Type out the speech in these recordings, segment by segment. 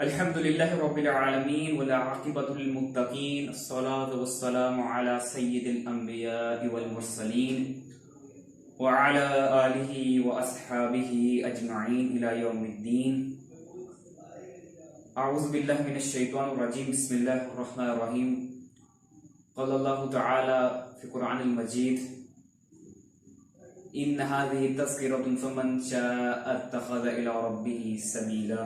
अल्हम्दुलिल्लाहि रब्बिल आलमीन वल आक़िबतु लिल मुत्तक़ीन अस्सलातु वस्सलामु अला सय्यिदिल अंबिया'i वल मुरसलीन व अला आलिहि व अस्हाबिहि अजमईन इला यौमिद्दीन। अऊज़ु बिल्लाहि मिनश शैतानिर रजीम। बिस्मिल्लाहिर रहमानिर रहीम। क़ाला अल्लाहु तआला फ़ी क़ुरआनिल मजीद इन्न हाज़िहि तज़किरतुन फ़मन शाअ इत्तख़ज़ इला रब्बिहि सबीला।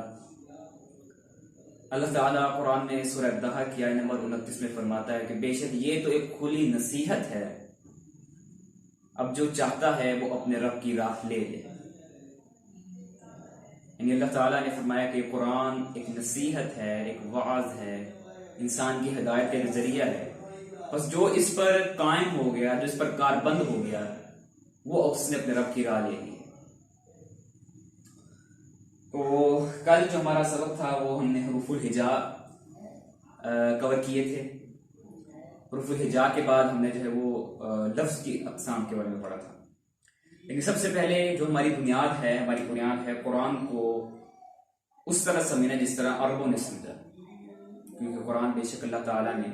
अल्लाह ताला कुरान में सूरह दहा की आयत नंबर 29 में फरमाता है कि बेशक ये तो एक खुली नसीहत है, अब जो चाहता है वो अपने रब की राह ले ले। यानी अल्लाह ताला ने फरमाया कि कुरान एक नसीहत है, एक वाज है, इंसान की हिदायत का जरिया है। बस जो इस पर कायम हो गया, जो इस पर कारबंद हो गया, वो उसने अपने रब की राह ले ली। तो कल जो हमारा सबक था वो हमने हुरूफुल हिजा कवर किए थे। हुरूफुल हिजा के बाद हमने जो है वो लफ्ज़ की अक़साम के बारे में पढ़ा था। लेकिन सबसे पहले जो हमारी बुनियाद है, कुरान को उस तरह समझना जिस तरह अरबों ने समझा, क्योंकि कुरान बेशक अल्लाह ताला ने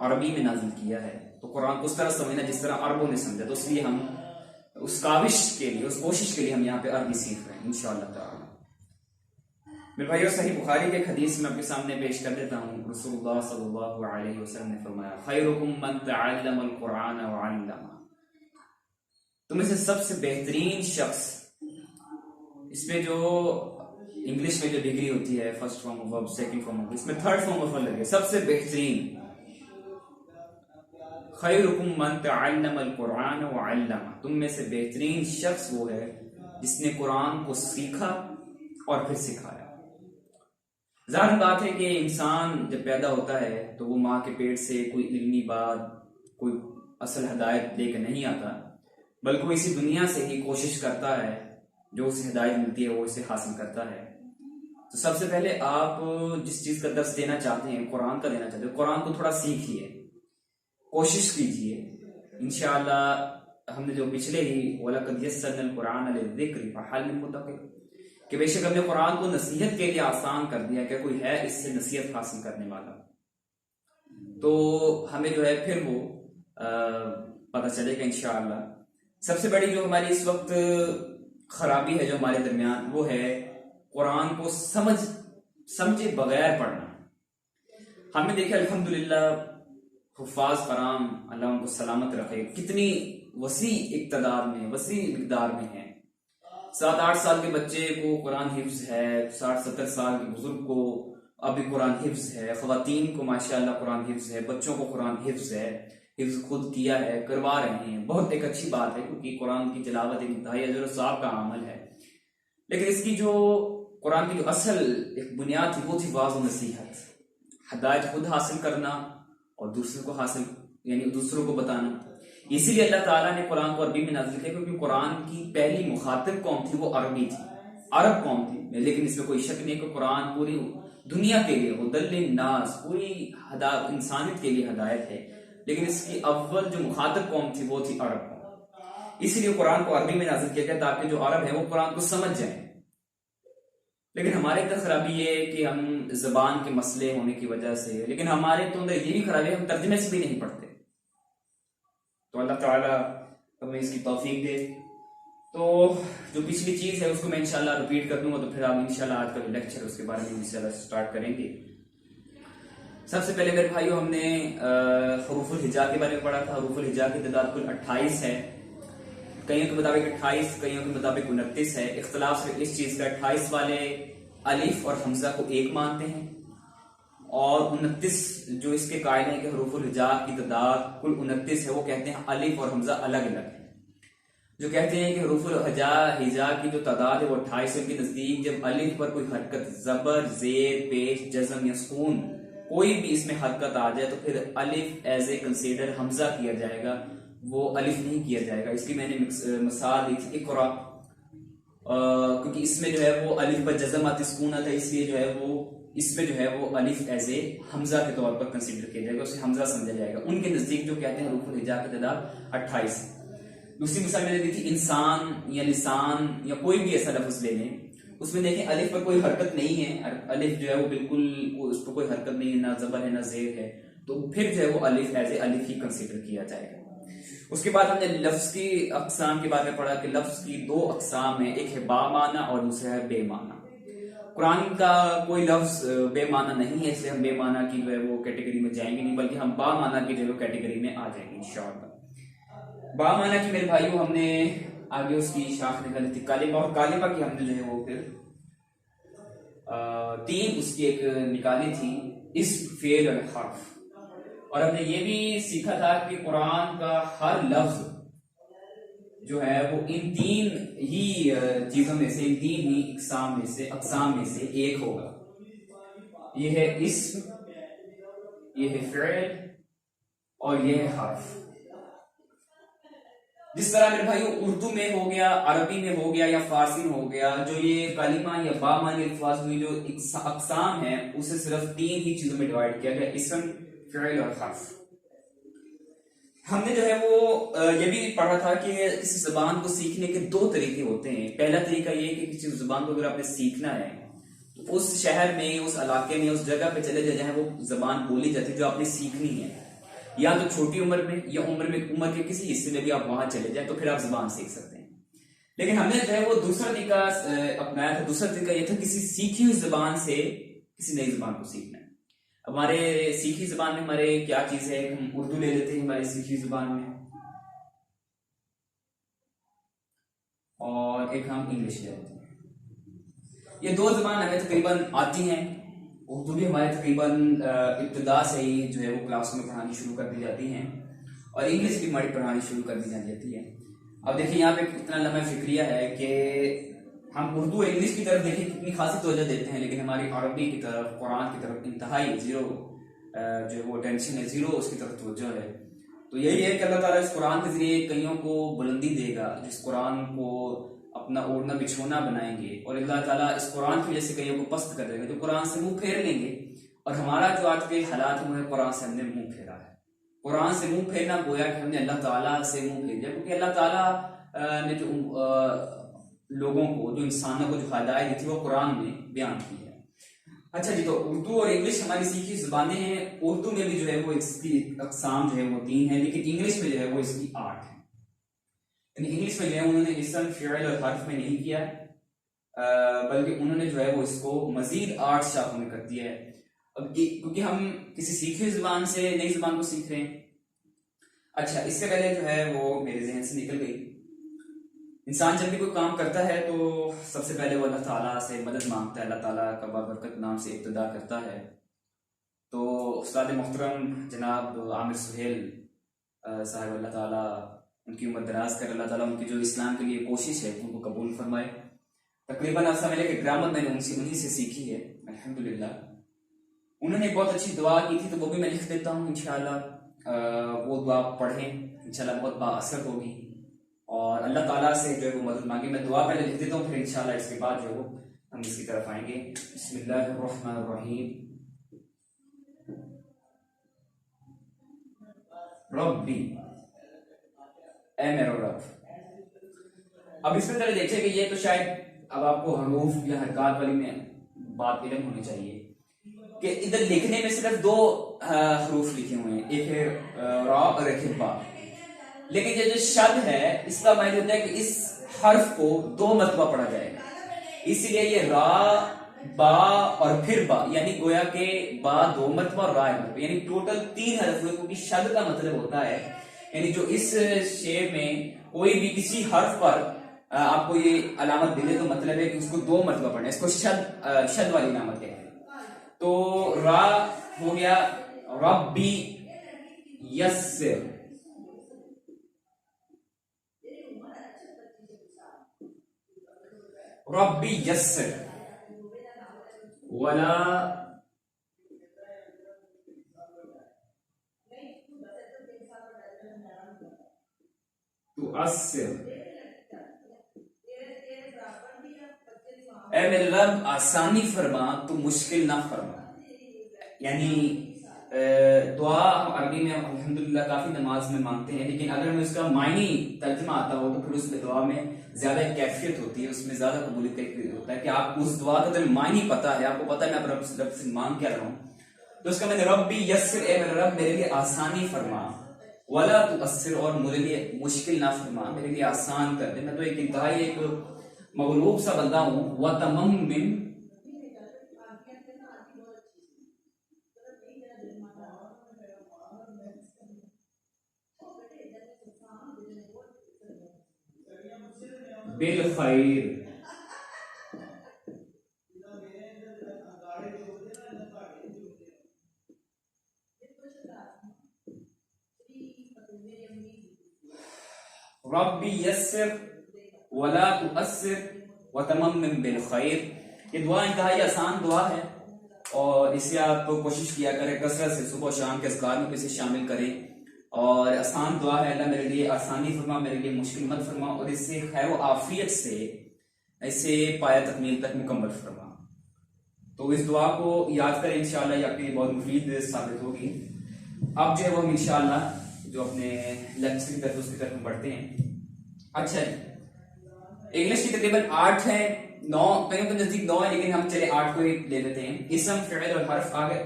अरबी में नाजिल किया है, तो कुरान को उस तरह समझना जिस तरह अरबों ने समझा। तो इसलिए हम उस कोशिश के लिए हम यहाँ पे अरबी सीख रहे हैं इंशाअल्लाह ताला। मेरे भाइयों, सही बुखारी के हदीस में आपके सामने पेश कर देता हूँ। रसूलुल्लाह सल्लल्लाहु अलैहि वसल्लम ने फरमाया, खैरुकुम मन तअल्लमल कुरान व अल्लमा। तुम्हें से सबसे बेहतरीन शख्स, इसमें जो इंग्लिश में जो डिग्री होती है, first form of verb, second form of, इसमें थर्ड फॉर्म ऑफ वर्ब लगे, सबसे बेहतरीन। खैरुकुम मन तअल्लमल कुरान व अल्लमा, तुम में से बेहतरीन शख्स वो है जिसने कुरान को सीखा और फिर सिखाया। जाहिर बात है कि इंसान जब पैदा होता है तो वो माँ के पेट से कोई इल्मी बात, कोई असल हिदायत लेकर नहीं आता, बल्कि वो इसी दुनिया से ही कोशिश करता है, जो उसे हिदायत मिलती है वो इसे हासिल करता है। तो सबसे पहले आप जिस चीज़ का दर्स देना चाहते हैं, कुरान का देना चाहते हैं, कुरान को थोड़ा सीखिए, कोशिश कीजिए। इंशाअल्लाह हमने जो पिछले ही वलक़द यस्सरनल कुरान लिज़्ज़िक्रि फ़हल मिन मुद्दकिर, कि बेशक हमने कुरान को नसीहत के लिए आसान कर दिया, क्या कोई है इससे नसीहत हासिल करने वाला। तो हमें जो है फिर वो पता चलेगा इंशाअल्लाह। सबसे बड़ी जो हमारी इस वक्त खराबी है जो हमारे दरमियान, वो है कुरान को समझे बगैर पढ़ना। हमने देखा अल्हम्दुलिल्लाह हुफ़ाज़ कराम, अल्लाह उनको सलामत रखे, कितनी वसी इक़्तिदार में, वसी मिक़दार में है। 7-8 साल के बच्चे को कुरान हिफ्ज है, 60-70 साल के बुजुर्ग को अभी कुरान हिफ्ज है, ख़वातीन को माशाअल्लाह कुरान हिफ्ज है, बच्चों को कुरान हिफ्ज है, हिफ्ज खुद किया है, करवा रहे हैं। बहुत एक अच्छी बात है, क्योंकि कुरान की तिलावत एक इंतहाई अजर सवाब का अमल है। लेकिन इसकी जो कुरान की जो असल एक बुनियाद थी वो थी वाज़ व नसीहत, हिदायत खुद हासिल करना और दूसरों को हासिल, यानी दूसरों को बताना। इसीलिए अल्लाह ताला ने कुरान को अरबी में नाज़िल किया, क्योंकि कुरान की पहली मुखातिब कौम थी वो अरबी थी, अरब कौम थी। लेकिन इसमें कोई शक नहीं कि कुरान पूरी दुनिया के लिए हुदल लिन्नास, पूरी इंसानियत के लिए हिदायत है। लेकिन इसकी अव्वल जो मुखातिब कौम थी वो थी अरब कौम। इसीलिए कुरान को अरबी में नाज़िल किया गया, ताकि जो अरब है वो कुरान को समझ जाए। लेकिन हमारे अंदर खराबी ये है कि हम जबान के मसले होने की वजह से, लेकिन हमारे तो अंदर ये भी खराबी है, हम तर्जुमे से भी नहीं पढ़ते। तो अल्लाह ताला हमें इसकी तौफीक दे। तो जो पिछली चीज़ है उसको मैं इंशाल्लाह रिपीट कर दूंगा, तो फिर आप इंशाल्लाह आज का जो लेक्चर उसके बारे में इंशाल्लाह स्टार्ट करेंगे। सबसे पहले मेरे भाइयों, हमने हुरूफुल हिजा के बारे में पढ़ा था। हुरूफुल हिजा की तादाद कुल 28 है, कईयों के मुताबिक 28, कईयों के मुताबिक 29 है। इख्तलाफ सिर्फ इस चीज़ का, 28 वाले अलिफ और हमजा को एक मानते हैं, और 29 जो इसके कायदे हैं कि हुरूफुल हिजा की तादाद कुल 29 है, वो कहते हैं अलिफ और हमजा अलग अलग है। जो कहते हैं कि हुरूफुल हिजा की जो तादाद है वो 28 के नजदीक, जब अलिफ पर कोई हरकत, जबर, जेर, पेश, जज़म या सुकून, कोई भी इसमें हरकत आ जाए तो फिर अलिफ एज ए कंसीडर हमजा किया जाएगा, वो अलिफ नहीं किया जाएगा। इसकी मैंने मिसाल दी थी इक़रा, क्योंकि इसमें जो है वो अलिफ पर जज़म आती, सुकून आता है, इसलिए जो है वो इसमें जो है वो अलिफ एज ए हमजा के तौर पर कंसीडर किया जाएगा, उसे हमजा समझा जाएगा। उनके नजदीक जो कहते हैं हुरूफुल हिजा की तादाद 28 है। दूसरी मिसाल मैंने दी थी इंसान या लिसान या कोई भी ऐसा लफ्ज ले लें, उसमें देखें अलिफ पर कोई हरकत नहीं है, अलिफ जो है वो बिल्कुल उस पर कोई हरकत नहीं है, ना जबर है ना जेर है, तो फिर जो है वो अलिफ एज ए अलिफ ही कंसिडर किया जाएगा। उसके बाद हमने लफ्ज की अकसाम के बारे में पढ़ा कि लफ्ज की दो अकसाम है, एक है बामाना और दूसरा है बेमाना। कुरान का कोई लफ्ज बेमाना नहीं है, इसलिए हम बेमाना की जो है वो कैटेगरी में जाएंगे नहीं, बल्कि हम बामाना की जो है कैटेगरी में आ जाएंगे इंशाअल्लाह। बामाना की मेरे भाइयों हमने आगे उसकी शाख निकाली थी कालिमा, और कालिमा की हमने जो है वो फिर तीन उसकी एक निकाली थी, इस्म, फेल और हर्फ। और हमने ये भी सीखा था कि कुरान का हर लफ्ज जो है वो इन तीन ही चीजों में से, इन तीन ही अकसाम में से एक होगा। ये है इस्म, ये है फेल और ये है हर्फ। जिस तरह मेरे भाई उर्दू में हो गया, अरबी में हो गया या फारसी में हो गया, जो ये कलिमा या बामानी अल्फाज हुई जो अकसाम है उसे सिर्फ तीन ही चीजों में डिवाइड किया गया, इस्म, फेल और हर्फ। हमने जो है वो ये भी पढ़ा था कि किसी जुबान को सीखने के दो तरीके होते हैं। पहला तरीका ये कि किसी जुबान को अगर आपने सीखना है तो उस शहर में, उस इलाके में, उस जगह पे चले जाए जहां वो जुबान बोली जाती है जो आपने सीखनी है, या तो छोटी उम्र में या उम्र के किसी हिस्से में भी आप वहां चले जाए तो फिर आप जुबान सीख सकते हैं। लेकिन हमने जो है वो दूसरा तरीका अपनाया था। दूसरा तरीका ये था किसी सीखी हुई जुबान से किसी नई जुबान को सीखना। हमारे सीखी जुबान में हमारे क्या चीज है, हम उर्दू ले लेते हैं हमारी सीखी जुबान में, और एक हम इंग्लिश ले लेते हैं। ये दो जुबान हमें तकरीबन आती हैं। उर्दू भी हमारे तकरीबन इब्तिदा से ही जो है वो क्लास में पढ़ानी शुरू कर दी जाती हैं, और इंग्लिश भी हमारी पढ़ानी शुरू कर दी जाती है। अब देखिए यहाँ पे कितना लम्हा फिक्रिया है कि हम उर्दू और इंग्लिश की तरफ देखिए कितनी खासी तवज्जो देते हैं, लेकिन हमारी अरबी की तरफ, कुरान की तरफ इंतहाई जीरो जो है वो टेंशन है, जीरो उसकी तरफ तवज्जो है। तो यही है कि अल्लाह ताला इस कुरान के जरिए कईयों को बुलंदी देगा, जिस कुरान को अपना ओढ़ना बिछोना बनाएंगे, और अल्लाह ताला इस कुरान की वजह से कईयों को पस्त कर देगा जो कुरान से मुंह फेर लेंगे। और हमारा जो आज के हालात है वो है कुरान से हमने मुंह फेरा है। कुरान से मुंह फेरना गोया कि हमने अल्लाह ताला से मुंह फेर दिया, क्योंकि अल्लाह ताला ने जो लोगों को, जो इंसानों को जो हिदायत दी थी वो कुरान में बयान की है। अच्छा जी, तो उर्दू और इंग्लिश हमारी सीखी जुबानें हैं। उर्दू में भी जो है वो इसकी अकसाम जो है वो 3 है, लेकिन इंग्लिश में जो है वो इसकी 8 है। इंग्लिश में जो है उन्होंने इस्म, फ़िअल और हर्फ में नहीं किया, बल्कि उन्होंने जो है वो इसको मजीद 8 शाखों में कर दिया है। अब क्योंकि हम किसी सीखी जुबान से नई जुबान को सीख रहे हैं। अच्छा, इससे पहले जो है वो मेरे जहन से निकल गई। इंसान जब भी कोई काम करता है तो सबसे पहले वो अल्लाह ताला से मदद मांगता है, अल्लाह ताला का बाबरकत नाम से इब्तिदा करता है। तो उस्ताद मोहतरम जनाब आमिर सुहेल साहब, अल्लाह ताला उनकी उम्र दराज कर, अल्लाह ताला उनकी जो इस्लाम के लिए कोशिश है उनको कबूल फरमाए। तकरीबन आप समझ लें कि ग्रामर मैंने उन्हीं से सीखी है अल्हम्दुलिल्लाह। उन्होंने बहुत अच्छी दुआ की थी, तो वो भी मैं लिख देता हूँ इंशाअल्लाह। वो दुआ पढ़ें, इंशाअल्लाह बहुत बाअसर होगी, और अल्लाह ताला से जो है वो मदद मांगे। मैं दुआ पहले लिख देता हूँ, फिर इंशाअल्लाह इसके बाद जो है वो हम इसकी तरफ आएंगे। बिस्मिल्लाहिर्रहमानिर्रहीम। रब्बी, ऐ मेरा रब। अब इसमें तरह देखिए कि ये तो शायद अब आपको हरूफ या हरकत वाली में बात इल्म होनी चाहिए कि इधर लिखने में सिर्फ 2 हरूफ लिखे हुए हैं, एक है रा और एक है बा। लेकिन ये जो शब्द है इसका मतलब होता है कि इस हर्फ को 2 मरतबा पढ़ा जाएगा, इसीलिए ये रा, बा और फिर बा, यानी गोया के बा 2 मरतबा और रा 1 मरतबा, यानी टोटल 3 हर्फ हुए। क्योंकि शब्द का मतलब होता है, यानी जो इस शेर में कोई भी किसी हर्फ पर आपको ये अलामत मिले तो मतलब है कि उसको 2 मरतबा पढ़ना है। इसको शद वाली अलामत कहते हैं। तो रा हो गया रब्बी यस्सिर, रब्बी यस्सिर, वला तुअस्सिर, ऐ मेरे रब आसानी फरमा तो मुश्किल ना फरमा। यानी दुआ हम अरबी में अल्हम्दुलिल्लाह काफी नमाज में मांगते हैं, लेकिन अगर हमें उसका मायनी तर्जुमा आता हो तो फिर उसमें दुआ में ज्यादा कैफियत होती है, उसमें ज्यादा कबूलियत होता है कि आप उस दुआ का जब मायनी पता है, आपको पता है मैं रब से मांग क्या रहा हूँ, तो उसका मैंने रब्बी यस्सिर, ए मेरे रब मेरे लिए आसानी फरमा, वला तुअस्सिर, और मेरे लिए मुश्किल ना फरमा, मेरे लिए आसान कर दे, मैं तो एक इंतहाई एक मगलूब सा बंदा हूँ। व तमम्मिम बिल खैर, रब्बी यस्सिर वला तुअस्सिर व तमम्मिम बिल खैर। ये दुआ इंतहाई आसान दुआ है और इसे आप कोशिश किया करें कसरत से, सुबह शाम के अज़कार में इसे शामिल करें। और आसान दुआ है, अल्लाह मेरे लिए आसानी फरमा, मेरे लिए मुश्किल मत फरमा, और इससे खैर व आफियत से इसे पाया तकमील तक मुकम्मल फरमा। तो इस दुआ को याद करें, इंशाअल्लाह ये आपके लिए बहुत मुफीद साबित होगी। अब जो है वो इंशाअल्लाह जो अपने लेक्चर की तरफ उसकी तरफ हम बढ़ते हैं। अच्छा, इंग्लिश की तकरीबन 8 है, 9 कहीं तो नजदीक 9 है, लेकिन हम चले 8 को ही ले लेते हैं। इसम, फ़िअल और हर्फ। आगे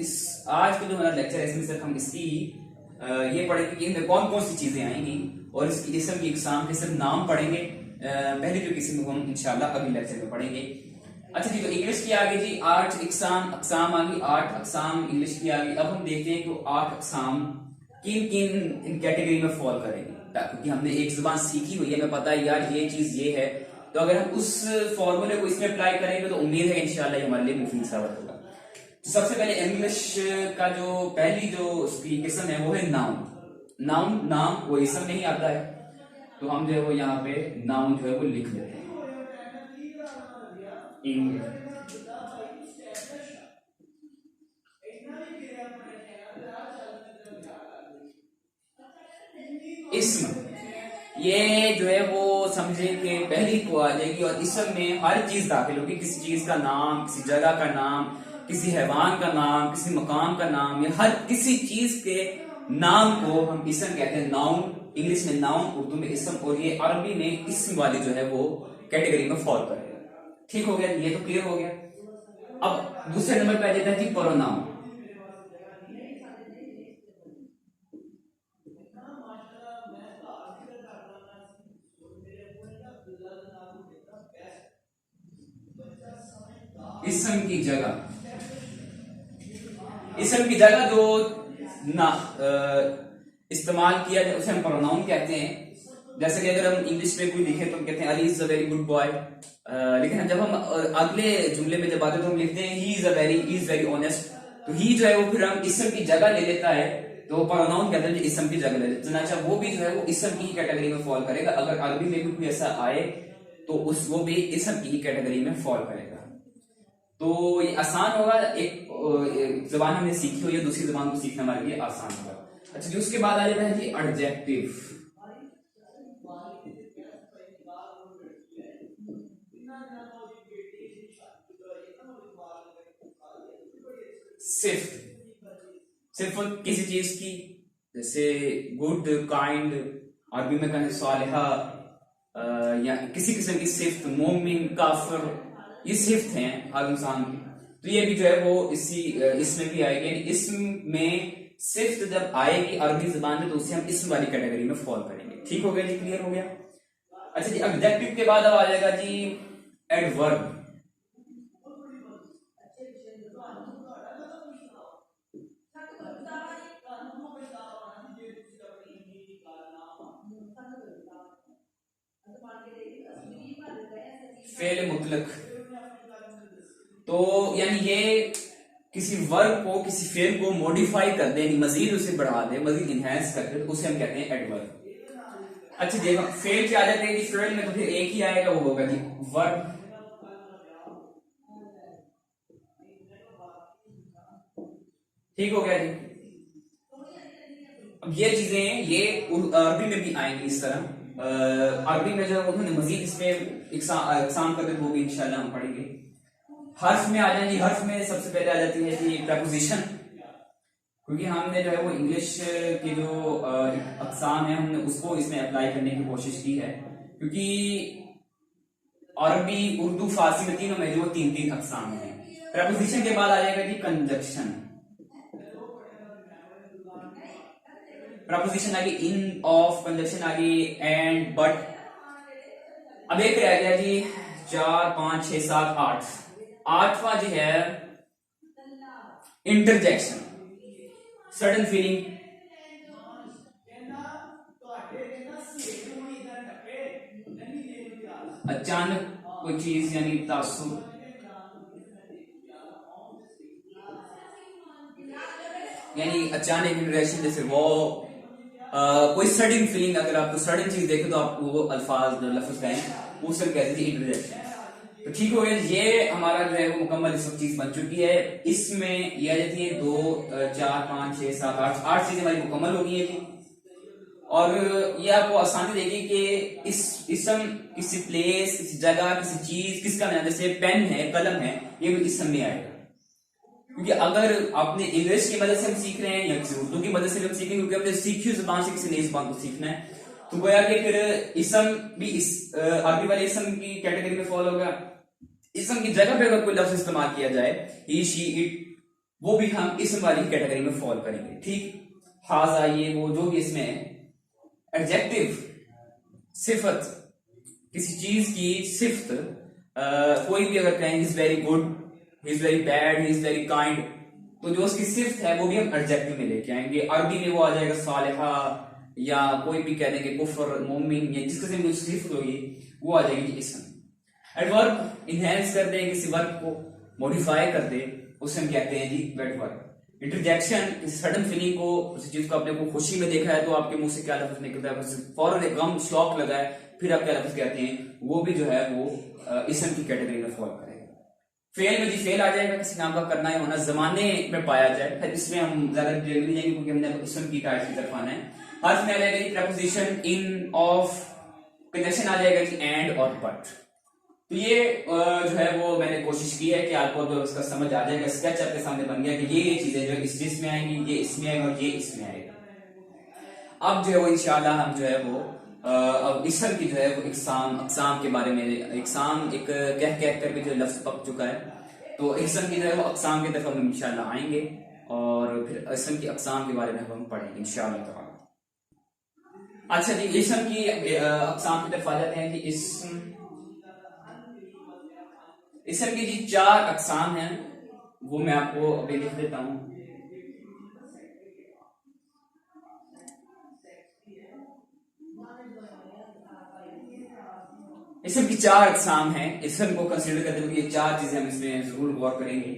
इस आज का जो हमारा लेक्चर है इसमें सिर्फ हम इसकी ये पढ़ेंगे कि इनमें कौन कौन सी चीजें आएंगी, और इसकी इसम की इकसाम के सिर्फ नाम पढ़ेंगे। पहले जो किस्म को हम इंशाल्लाह अगले लेक्चर में पढ़ेंगे। अच्छा जी, तो इंग्लिश की आगे जी 8 अकसाम आ गई, 8 अकसाम इंग्लिश की आ गई। अब हम देखते हैं कि 8 अकसाम किन किन इन कैटेगरी में फॉल करेंगे, क्योंकि हमने एक जुबान सीखी हुई है, हमें पता है यार ये चीज ये है, तो अगर हम उस फॉर्मूले को इसमें अप्लाई करेंगे तो उम्मीद है इंशाल्लाह ये हमारे लिए मुफीद साबित होगा। तो सबसे पहले इंग्लिश का जो पहली जो उसकी किस्म है वो है नाउन। नाउन, नाम, वो इसम नहीं आता है, तो हम जो है वो यहाँ पे नाउन जो है वो लिख लेते हैं। इसम, ये जो है वो समझे कि पहली को आ जाएगी, और इसम में हर चीज दाखिल होगी, किसी चीज का नाम, किसी जगह का नाम, किसी हैवान का नाम, किसी मकाम का नाम, या हर किसी चीज के नाम को हम इसम कहते हैं, नाउन। इंग्लिश में नाउन, उर्दू में इसम, और ये अरबी में इसम वाली जो है वो कैटेगरी में फॉल करेगा। ठीक हो गया, ये तो क्लियर हो गया। अब दूसरे नंबर पे आ जाता है जी प्रोनाउन। इसम की जगह, इसम की जगह जो ना इस्तेमाल किया जाए उसे हम प्रोनाउन कहते हैं। जैसे कि अगर हम इंग्लिश में कोई लिखे तो हम कहते हैं Ali is a very good boy, लेकिन जब हम अगले जुमले में जब आते तो हम लिखते हैं ही इज वेरी ऑनेस्ट। तो ही जो है वो फिर हम इसम की जगह ले लेता है, तो प्रोनाउन कहते हैं इसम की जगह ले लेते हैं। वो भी जो है वो इसम की कैटेगरी में फॉल करेगा। अगर अरबी में भी कोई ऐसा आए तो वो भी इसम की कैटेगरी में फॉल करेगा। तो ये आसान होगा, एक जबान हमने सीखी हुई है, दूसरी जबान को सीखना हमारे लिए आसान होगा। अच्छा जी, उसके बाद आ जाता है जी एडजेक्टिव। सिर्फ सिर्फ किसी चीज की, जैसे गुड, काइंड, अरबी में कहें सालिहा, या किसी किस्म की सिफ्त, मोमिन, काफिर, ये सिफ्त हैं हर इंसान की। तो ये भी जो है वो इसमें भी आएगी। इसम में सिफ्त जब आएगी अरबी जुबान में तो उसे हम इसम वाली कैटेगरी में फॉल करेंगे। ठीक हो गया जी, क्लियर हो गया। अच्छा जी, एडजेक्टिव के बाद अब आ जाएगा जी एडवर्ब। फेल मुतलक, तो यानी ये किसी वर्ब को, किसी फेल को मॉडिफाई कर दे, मजीद उसे बढ़ा दे, मजीद इनहेंस कर दे, तो उसे हम कहते हैं एडवर्ब। अच्छा जी, फेल क्या आ जाते हैं, फेल में तो फिर एक ही आएगा, वो होगा जी वर्ब। ठीक हो गया जी। अब ये चीजें ये अरबी में भी आएंगी इस तरह। अरबी में जो उन्होंने मजीद इसमें इकसाम कर दे वो भी इंशाल्लाह हम पढ़ेंगे। हर्फ में आ जाएंगे। हर्फ में सबसे पहले आ जाती है जी प्रपोजिशन। क्योंकि हमने जो है वो इंग्लिश के जो अकसाम है हमने उसको इसमें अप्लाई करने की कोशिश की है, क्योंकि अरबी, उर्दू, फारसी में तीनों में जो तीन तीन अकसाम हैं। प्रपोजिशन के बाद आ जाएगा जी कंजक्शन। प्रपोजिशन आ गई इन, ऑफ, कंजक्शन आ गई एंड, बट। अब एक रह गया जी 4 5 6 7 8, आठवां जो है इंटरजेक्शन, सडन फीलिंग, अचानक कोई चीज यानी तासुर, यानी अचानक इंटरजेक्शन, जैसे वो कोई सडन फीलिंग, अगर आपको सडन चीज देखे तो आप वो अल्फाज लफ्ज कहें, वो सब कहते हैं इंटरजेक्शन। तो ठीक हो गया, ये हमारा जो है वो मुकम्मल इस वक्त चीज बन चुकी है। इसमें यह आ जाती है 2 4 5 6 7 8 चीजें हमारी मुकम्मल हो गई है जी। और ये आपको आसानी देगी कि इस इसम किसी प्लेस, किसी जगह, किसी चीज, किसका नाम, जैसे पेन है, कलम है, ये भी इसम में आएगा। क्योंकि अगर आपने इंग्लिश की मदद से हम सीख रहे हैं या किसी उर्दू की मदद से हम सीख रहे हैं, क्योंकि हमने सीखी हुई जुबान से किसी नई जुबान को सीखना है, तो गोया कि फिर इसम भी इस अरबी वाले इसम की कैटेगरी में फॉल होगा। इसम की जगह पे अगर कोई लफ्ज इस्तेमाल किया जाए, ही, शी, इट, वो भी हम इसम वाली कैटेगरी में फॉल करेंगे। ठीक, हाजा, ये वो जो भी इसमें एडजेक्टिव, सिफत, किसी चीज की सिफत, कोई भी अगर कहें is very good, he is very bad, he is very kind, तो जो उसकी सिफत है वो भी हम एडजेक्टिव में लेके आएंगे। अरबी में वो आ जाएगा सालिहा, या कोई भी कह देंगे कुफर, मोमिन, या जिस किस्म की सिफत होगी वो आ जाएगी इसम। एडवर्ब इनहेंस कर दे, किसी वर्ब को मॉडिफाई कर दे, उसे हम कहते हैं जी एडवर्ब। इंटरजेक्शन, किसी सडन फीलिंग को, किसी चीज को अपने को खुशी में देखा है तो आपके मुंह से क्या लफ्ज निकलता है, फौरन एक गम, शॉक लगा है, फिर आप क्या लफ्ज कहते हैं, वो भी जो है वो इसम की कैटेगरी में फॉल करेगा। फेल में जी फेल आ जाएगा, किसी नाम का करना है होना जमाने में पाया जाए, फिर इसमें हम ज्यादा डिटेल में नहीं जाएंगे क्योंकि हमने इसम की टाइप की तरफ आना है। हर्फ में आ जाएगा जी प्रपोजिशन इन, ऑफ, कंजक्शन आ जाएगा जी एंड और बट। तो ये जो है वो मैंने कोशिश की है कि आपको तो इसका समझ आ जाएगा, स्केच आपके सामने बन गया कि ये चीजें जो इस चीज में आएंगी, ये इसमें आएगा और ये इसमें आएगा। अब जो है वो इंशाल्लाह हम जो है वो अब इसम की जो है वो अक़साम के बारे में, इक़साम एक कह करके जो लफ्ज पक चुका है, तो इसम की जो है वो अक़साम की तरफ हम इंशाल्लाह आएंगे और फिर इसम की अक़साम के बारे में हम पढ़ेंगे इंशाल्लाह ताला। अच्छा जी, इसम की अक़साम की तरफ आ जाते हैं कि इसम की जी 4 अक़साम हैं, वो मैं आपको अभी लिख देता हूं। इसम की 4 अक़साम हैं। इसम को कंसीडर करते हुए ये 4 चीजें हम इसमें जरूर गौर करेंगे।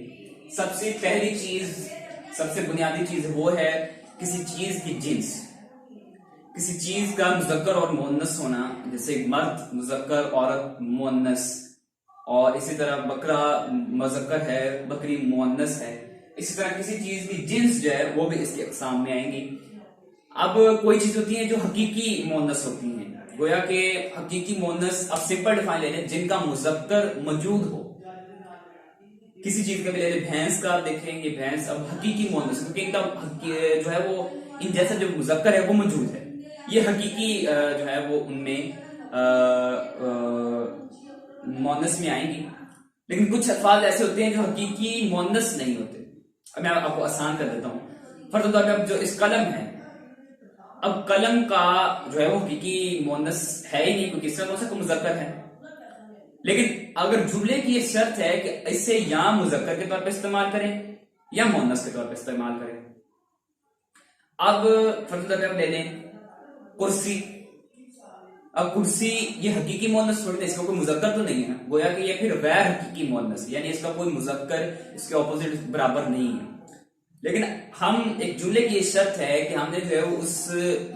सबसे पहली चीज, सबसे बुनियादी चीज वो है किसी चीज की जिन्स, किसी चीज का मुज़क्कर और मुअन्नस होना, जैसे मर्द मुज़क्कर, औरत मुअन्नस, और इसी तरह बकरा मुज़क्कर है, बकरी मुअन्नस है। इसी तरह किसी चीज की जिन्स जो है वो भी इसके अक़साम में आएंगी। अब कोई चीज होती है जो हकीकी मुअन्नस होती है, गोया के हकीकी मुअन्नस, अब सिंपल डिफाइन ले लें, जिनका मुज़क्कर मौजूद हो। किसी चीज का भी ले लें, भैंस का देखेंगे, भैंस अब हकीकी मुअन्नस, क्योंकि इनका जो है वो इन जैसा जो मुज़क्कर है वो मौजूद है, ये हकीकी जो है वो उनमें मुअन्नस में आएंगी। लेकिन कुछ अल्फाज ऐसे होते हैं जो हकीकी मुअन्नस नहीं होते। अब मैं आपको आसान कर देता हूँ। फर्ज तौर पे अब जो इस कलम है, अब कलम का जो है वो हकीकी मुअन्नस है ही नहीं, क्योंकि इसका मुज़क्कर है। लेकिन अगर जुमले की ये शर्त है कि इसे या मुज़क्कर के तौर पे इस्तेमाल करें या मुअन्नस के तौर पे इस्तेमाल करें। अब फर्ज तौर पे हम ले लें कुर्सी। अब कुर्सी ये हकीकी मुअन्नस थोड़ी ना, इसका कोई मुज़क्कर तो नहीं है, गोया कि ये फिर गैर हकीकी मुअन्नस, यानी इसका कोई मुज़क्कर इसके ऑपोजिट बराबर नहीं है। लेकिन हम एक जुमले की ये शर्त है कि हमने जो है उस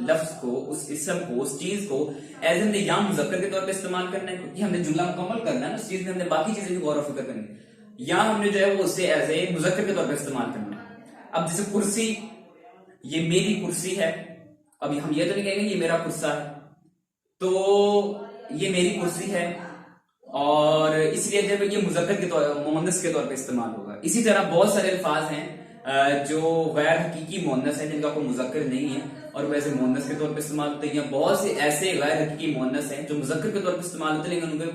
लफ्ज को, उस इसम को, उस चीज को एज एन या मुज़क्कर के तौर पे इस्तेमाल करना है, क्योंकि हमने जुमला मुकम्मल करना है, उस चीज में हमने बाकी चीजें भी गौर व फिक्र करनी है, या हमने जो है वो उसे एज ए मुज़क्कर के तौर पे इस्तेमाल करना है। अब जैसे कुर्सी, ये मेरी कुर्सी है, अब हम ये तो नहीं कहेंगे ये मेरा कुर्सा है, तो ये मेरी कुर्सी है, और इसलिए जब ये मुज़क्कर के तौर, मुअन्नस के तौर पे इस्तेमाल होगा। इसी तरह बहुत सारे अल्फाज हैं जो गैर हकीकी मुअन्नस है जिनका कोई मुज़क्कर नहीं है और वैसे मुअन्नस के तौर पर इस्तेमाल होते हैं, या बहुत से ऐसे गैर हकीकी मुअन्नस हैं जो मुज़क्कर के तौर पर इस्तेमाल होते हैं लेकिन उनके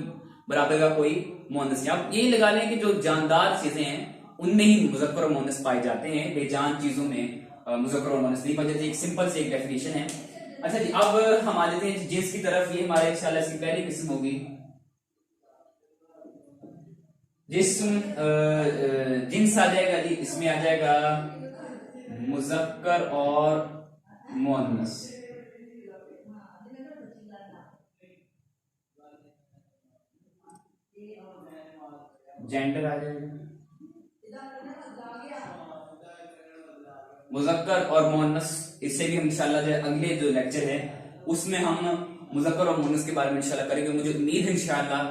बराबर का कोई मुअन्नस नहीं। आप यही लगा लें कि जो जानदार चीजें हैं उनमें ही मुज़क्कर और मुअन्नस पाए जाते हैं, बेजान चीजों में मुज़क्कर और मुअन्नस नहीं पाए जाते। एक सिंपल से एक डेफिनेशन है। अच्छा जी, अब हम आ जाते हैं जिन्स की तरफ। ये हमारे इंशाल्लाह इसकी पहली किस्म होगी जिस्म। जिन्स आ जाएगा जी, इसमें आ जाएगा मुज़क्कर और मुअन्नस। जेंडर आ जाएगा, मुज़क्कर और मुअन्नस। इससे भी हम इंशाल्लाह जो अगले जो लेक्चर है उसमें हम मुज़क्कर और मुअन्नस के बारे में इंशाल्लाह करेंगे। मुझे उम्मीद है इंशाल्लाह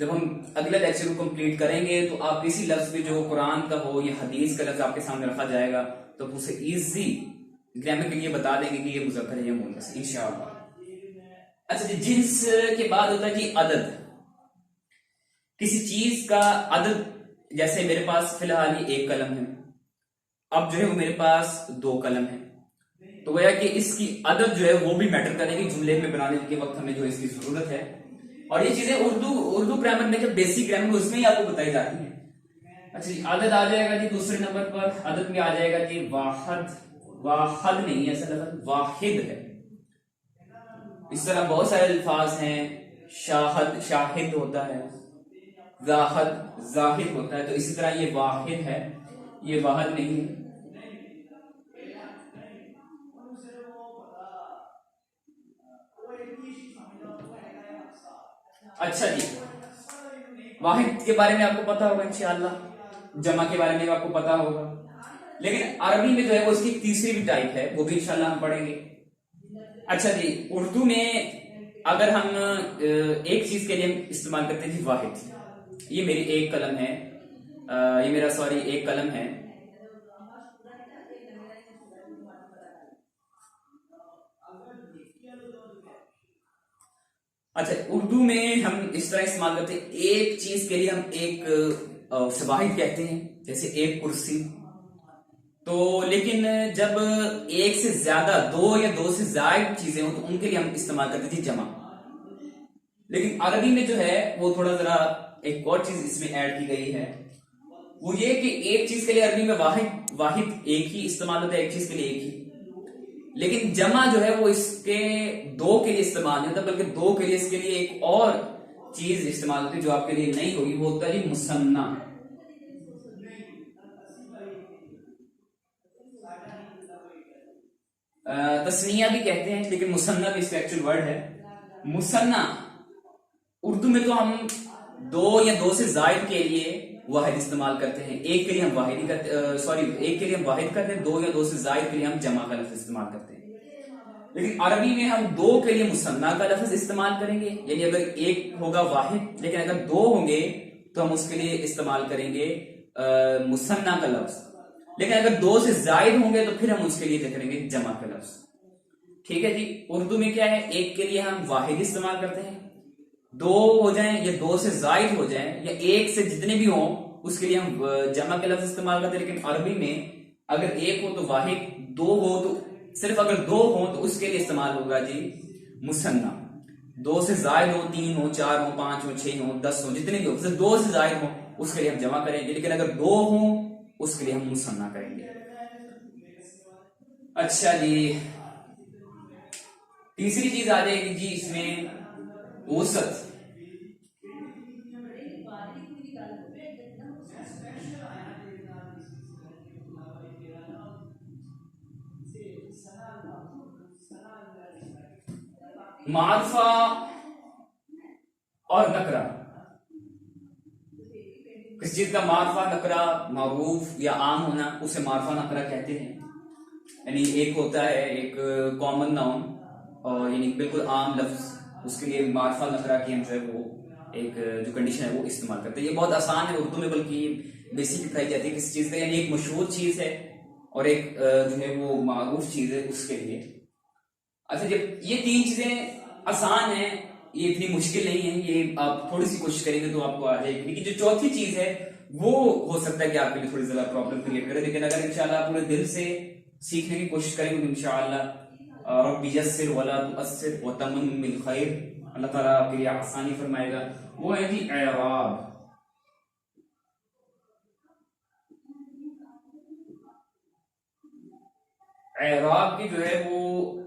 जब हम अगले लेक्चर को कंप्लीट करेंगे तो आप किसी लफ्ज भी जो कुरान का हो या हदीस का लफ्ज आपके सामने रखा जाएगा तो उसे इजी ग्रामर के लिए बता देंगे कि ये मुज़क्कर है या मुअन्नस इंशाअल्लाह। अच्छा जी, जिन्स के बाद होता है जी अदद। किसी चीज का अदद, जैसे मेरे पास फिलहाल ही एक कलम है, अब जो है वो मेरे पास 2 कलम है, तो गोया कि इसकी अदद जो है वो भी मैटर करेगी जुमले में बनाने के वक्त हमें जो इसकी जरूरत है। और ये चीजें उर्दू ग्रामर में जो बेसिक ग्रामर उसमें ही आपको बताई जाती है। अच्छा जी, अदद आ जाएगा जी दूसरे नंबर पर। अदद में आ जाएगा जी वाहद। वाहद नहीं है, ऐसा लफ्ज वाहिद है। इस तरह बहुत सारे अल्फाज हैं, शाहद शाहिद होता है, जाहद जाहिद होता है, तो इसी तरह ये वाहिद है, ये वाहद नहीं है। अच्छा जी, वाहिद के बारे में आपको पता होगा इंशाअल्लाह, जमा के बारे में आपको पता होगा, लेकिन अरबी में जो है वो इसकी तीसरी भी टाइप है, वो भी इंशाअल्लाह हम पढ़ेंगे। अच्छा जी, उर्दू में अगर हम एक चीज के लिए इस्तेमाल करते हैं जी वाहिद। ये मेरी एक कलम है, ये मेरा सॉरी एक कलम है। अच्छा, उर्दू में हम इस तरह इस्तेमाल करते हैं, एक चीज के लिए हम एक वाहिद कहते हैं, जैसे एक कुर्सी। तो लेकिन जब एक से ज्यादा, 2 या 2 से ज्यादा चीजें हो तो उनके लिए हम इस्तेमाल करते थे जमा। लेकिन अरबी में जो है वो थोड़ा जरा एक और चीज इसमें ऐड की गई है, वो ये कि एक चीज के लिए अरबी में वाहिद एक ही इस्तेमाल होता है, एक चीज के लिए एक ही। लेकिन जमा जो है वो इसके 2 के लिए इस्तेमाल नहीं होता, बल्कि 2 के लिए इसके लिए एक और चीज इस्तेमाल होती है जो आपके लिए नहीं होगी, वो होता है जी मुसन्ना। तस्निया भी कहते हैं लेकिन मुसन्ना भी इसका एक्चुअल वर्ड है। मुसन्ना उर्दू में तो हम 2 या 2 से जायद के लिए वाहिद इस्तेमाल करते हैं, एक के लिए हम वाहिद करते एक के लिए हम वाहिद करते हैं, 2 या 2 से जायद के लिए हम जमा का लफ्ज इस्तेमाल करते हैं। लेकिन अरबी में हम 2 के लिए मुसन्ना का लफ्ज इस्तेमाल करेंगे, यानी अगर एक होगा वाहिद, लेकिन अगर 2 होंगे तो हम उसके लिए इस्तेमाल करेंगे मुसन्ना का लफ्ज। लेकिन अगर 2 से जायद होंगे तो फिर हम उसके लिए करेंगे जमा का लफ्ज। ठीक है जी, उर्दू में क्या है, एक के लिए हम वाहिद इस्तेमाल करते हैं, 2 हो जाएं या 2 से जायद हो जाएं या एक से जितने भी हों उसके लिए हम जमा के लफ्ज इस्तेमाल करते हैं। लेकिन अरबी में अगर एक हो तो वाहिद, 2 हो तो सिर्फ अगर 2 हो तो उसके लिए इस्तेमाल होगा जी मुसन्ना। 2 से जायद हो, 3 हो, 4 हो, 5 हो, 6 हो, 10 हो, जितने भी हो, सिर्फ 2 से जायद हो उसके लिए हम जमा करेंगे, लेकिन अगर 2 हो उसके लिए हम मुसन्ना करेंगे। अच्छा जी, तीसरी चीज आ जाएगी जी इसमें औसत। मारफा और नकरा, किस चीज का मारफा नकरा, मारूफ या आम होना, उसे मारफा नकरा कहते हैं। यानी एक होता है एक कॉमन नाउन और यानी बिल्कुल आम लफ्ज, उसके लिए मारफा नकरा की हम जो है वो एक जो कंडीशन है वो इस्तेमाल करते हैं। ये बहुत आसान है उर्दू में, बल्कि बेसिक बताई जाती है किसी चीज का, यानी एक मशहूर चीज है और एक जो है वो मारूफ चीज है उसके लिए। अच्छा, जब ये 3 चीजें आसान है, ये इतनी मुश्किल नहीं है, ये आप थोड़ी सी कोशिश करेंगे तो आपको आ जाएगी। लेकिन जो चौथी चीज है वो हो सकता है कि आपके लिए थोड़ी ज्यादा प्रॉब्लम क्रिएट करे, लेकिन अगर इंशाल्लाह पूरे दिल से सीखने की कोशिश करेंगे तो इंशाल्लाह रब्बी यस्सिर वला तुअस्सिर व तमम बिल खैर, अल्लाह ताला आपके लिए आसानी फरमाएगा। वो है जी एराब। एराब की जो है वो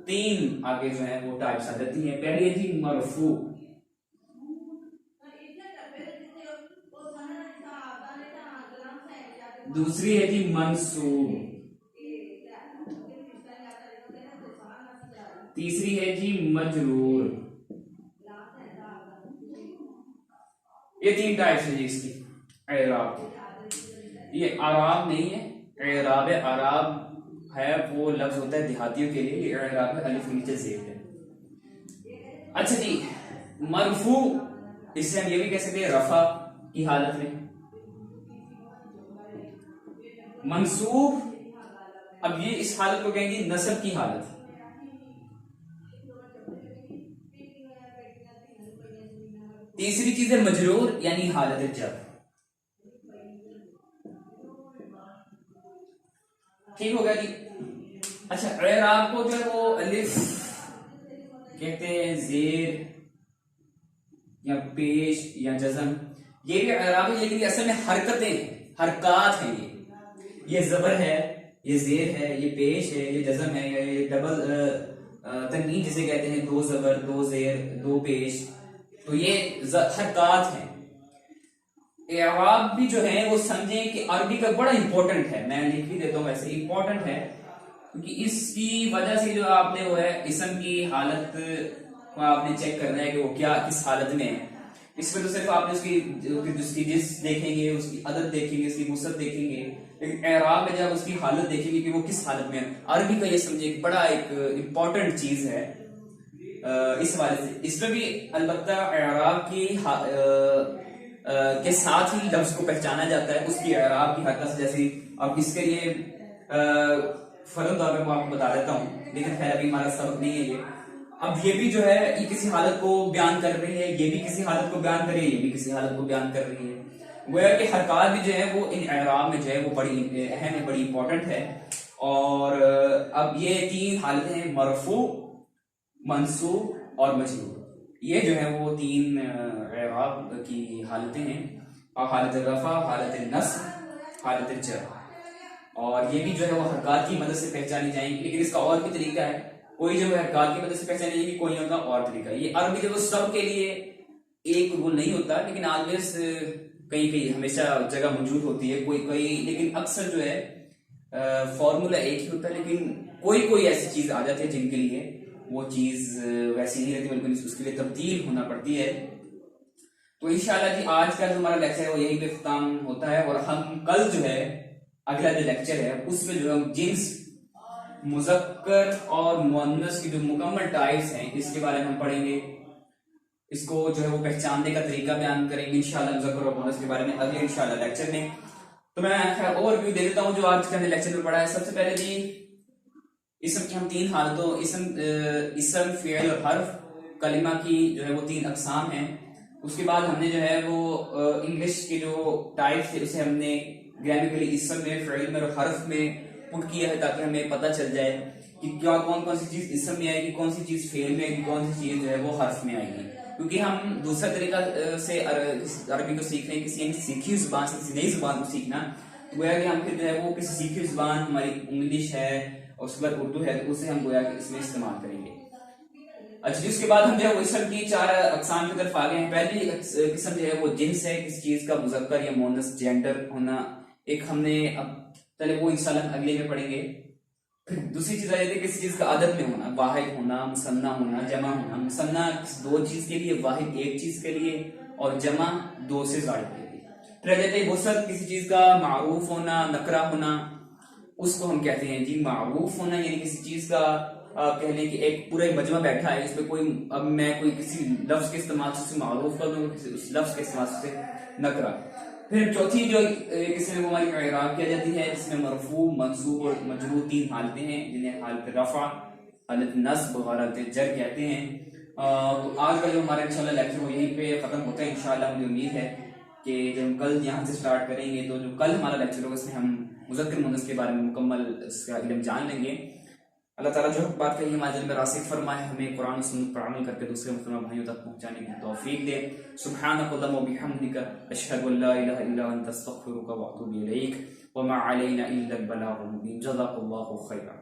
तीन आगे जो है वो टाइप्स आ जाती हैं। पहली है जी मरफू, दूसरी है जी मंसूब, तीसरी है जी मजरूर। ये तीन टाइप्स है जी इसकी एराब की। ये आराब नहीं है, एराब है। आराब है वो लफ्ज होता है देहातियों के लिए, ये एराब है अलिफ नीचे जेर है। अच्छा जी, मरफू इससे हम ये भी कह सकते हैं रफा की हालत में। मंसूब, अब ये इस हालत को कहेंगे नस्ब की हालत। तीसरी चीज है मजरूर यानी हालत जर। ठीक हो गया जी। अच्छा, एराब को जो है वो अलिफ कहते हैं, जेर या पेश या जज़म, ये भी एराब है, लेकिन असल में हरकतें हरकात हैं। ये जबर है, ये जेर है, ये पेश है, ये जज़म है, ये डबल तनवीन जिसे कहते हैं, दो जबर दो जेर दो पेश, तो ये हरकात हैं। एराब भी जो है वो समझें कि अरबी का बड़ा इंपॉर्टेंट है, मैं लिख भी देता हूं, वैसे इंपॉर्टेंट है क्योंकि इसकी वजह से जो आपने वो है इसम की हालत को आपने चेक करना है कि वो क्या किस हालत में है। इसमें तो सिर्फ आपने उसकी जिस देखेंगे, उसकी अदद देखेंगे, उसकी मुसद देखेंगे, लेकिन एराब में जब उसकी हालत देखेंगे कि वो किस हालत में है। अरबी का ये समझे एक बड़ा एक इम्पॉर्टेंट चीज है। इस हवाले से इसमें भी अलबत्ता एराब की के साथ ही लफ्ज को पहचाना जाता है उसकी एराब की हरकत से। जैसे अब इसके लिए फर्ज तौर पर मैं आपको बता देता हूँ, लेकिन खैर अभी हमारा सबक नहीं है ये। अब ये भी जो है ये किसी हालत को बयान कर रही है, ये भी किसी हालत को बयान कर रही है, ये भी किसी हालत को बयान कर रही है। गोया कि हरकत भी जो है वो इन एराब में जो है वो बड़ी अहम है, बड़ी इंपॉर्टेंट है। और अब ये तीन हालतें हैं, मरफू, मंसूब और मजरूर। ये जो है वो तीन एराब की हालतें हैं, और हालत रफा, हालत नस्ब, हालत जर। और ये भी जो है वो हरकत की मदद से पहचानी जाएंगी, लेकिन इसका और भी तरीका है। कोई जो है हरकत की मदद से पहचानी जाएगी, कोई का और तरीका। ये अरबी जो सब के लिए एक रूल नहीं होता, लेकिन ऑलवेज कहीं कहीं हमेशा जगह मौजूद होती है, कोई कोई, लेकिन अक्सर जो है फॉर्मूला एक ही होता है, लेकिन कोई कोई ऐसी चीज आ जाती है जिनके लिए वो चीज वैसी नहीं रहती, बल्कि उसके लिए तब्दील होना पड़ती है। तो इंशाल्लाह जी आज का जो हमारा लेक्चर है वो यही पे इख्तिताम होता है, और हम कल जो है अगला जो लेक्चर है उसमें जो हम जिन्स, मुज़क्कर और मुअन्नस की जो मुकम्मल टाइप्स हैं इसके बारे में हम पढ़ेंगे। इसको जो है वो पहचानने का तरीका बयान करेंगे इंशाल्लाह मुज़क्कर और मुअन्नस के बारे में अगले इंशाल्लाह लेक्चर में। तो मैं ओवरव्यू दे देता हूँ जो आज के हमने लेक्चर में पढ़ा है। सबसे पहले जी इसम की हम तीन हालतों, इसम, फ़िअल और हर्फ, कलिमा की जो है वो तीन अकसाम हैं। उसके बाद हमने जो है वो इंग्लिश के जो टाइप्स थे उसे हमने ग्रामेटिकली इसम में, फ़िअल में और हर्फ में पुट किया है, ताकि हमें पता चल जाए कि क्या कौन कौन सी चीज इसम में आएगी, कौन सी चीज फ़िअल में आएगी, कौन सी चीज जो है वो हर्फ में आएगी। क्योंकि हम दूसरा तरीका से अरबी को सीख रहे हैं, किसी सीखी जुबान से, किसी नई जुबान को सीखना, तो गोया कि हम फिर जो है वो किसी सीखी जुबान, हमारी इंग्लिश है और उसके बाद उर्दू है, तो उसे हम गोया कि इसमें इस्तेमाल करेंगे। अच्छा, उसके बाद हम जो है वो इसम की चार अकसाम की तरफ आ गए हैं। पहली किस्म जो है वो जिन्स है, किसी चीज का मुज़क्कर या मुअन्नस जेंडर होना। एक हमने अब पहले वो इंशाल्लाह अगले में पढ़ेंगे। फिर दूसरी चीज आ जाती है किसी चीज का आदत में होना, वाहिद होना, मुसन्ना होना, जमा होना। मुसन्ना दो चीज के लिए, वाहिद एक चीज के लिए, और जमा दो से ज्यादा के लिए। फिर आ जाते हैं वसत, किसी चीज का मारूफ होना, नकरा होना, उसको हम कहते हैं जी मारूफ होना, यानी किसी चीज का कह लें कि एक पूरा मजमा बैठा है, इसमें कोई, अब मैं कोई किसी लफ्ज के इस्तेमाल से मारूफ कर दूंगा, किसी उस लफ्ज के इस्तेमाल से नकरा। फिर चौथी जो किसी में हमारी एराब किया जाती है, जिसमें मरफू, मंसूब और मजरूर तीन हालतें हैं, जिन्हें हालत रफा, हालत नस्ब और हालत जर कहते हैं। तो आज का जो हमारा इंशाल्लाह लेक्चर वो यहीं पे खत्म होता है इंशाल्लाह, मुझे उम्मीद है कि जब हम कल यहाँ से स्टार्ट करेंगे तो जो कल हमारा लेक्चर होगा उसमें हम मुज़क्कर मुअन्नस के बारे में मुकम्मल इसका इल्म जान लेंगे। अल्लाह ताला जो बात कही हमारे दिल में रासिख फरमाए, हमें कुरान और सुन्नत पर अमल करके दूसरे मुसलमान भाइयों तक पहुंचाने की तौफीक दे। सुब्हानक अल्लाहुम्मा व बिहम्दिका अशहदु अल्ला इलाहा इल्ला अंता अस्तगफिरुका व अतूबु इलैक व मा अलैना इल्ला अल बलागुल मुबीन। जज़ाकल्लाहु खैरन।